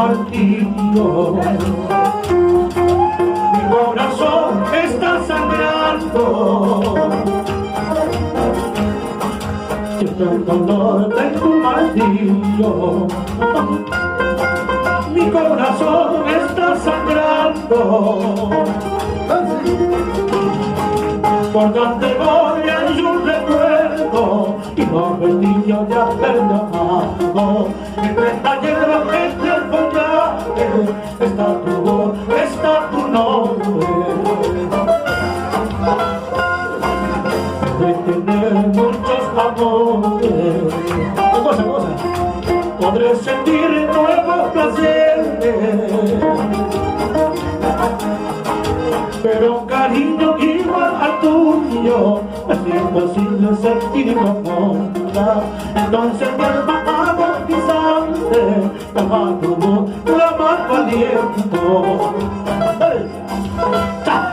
martirio. Mi corazón está sangrando. Siento el dolor de tu martirio. Mi corazón está sangrando. Por donde voy hay un recuerdo y no vestigios de haberme amado. Entre esta hierba, entre el follaje, está tu voz, está tu nombre. De tener muchos amores, cosa, podré sentir nuevos placeres, pero un cariño igual al tuyo es imposible sentir como nunca. Entonces mi alma agonizante toma tu voz, clama tu aliento. ¡Hey! ¡Chao!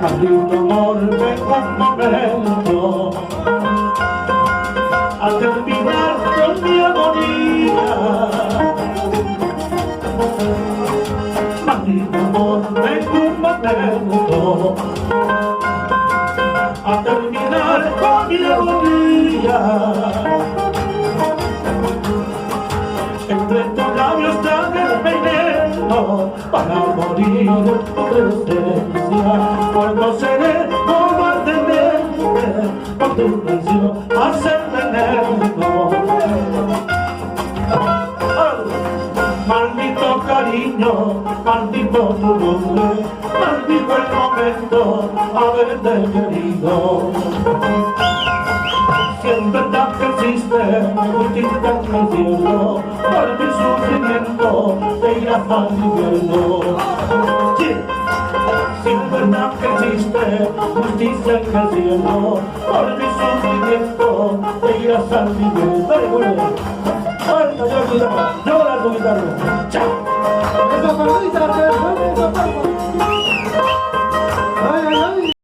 Maldito amor, vengo un momento a terminar con mi agonía. Maldito amor, vengo un momento a terminar con mi agonía. Entre tus labios está el veneno para morir en tu presencia. Cuando seré como ardiente con tu traición a ser veneno. Maldito cariño, maldito tu nombre, maldito el momento haberte querido. Si en verdad que existe justicia en el cielo, por mi sufrimiento te irás al infierno. Sí. Si en verdad que existe justicia en el cielo, por mi sufrimiento te irás al infierno. Dale, vuelve. Ahorita yo llora tu guitarra. Chao. Esa palabra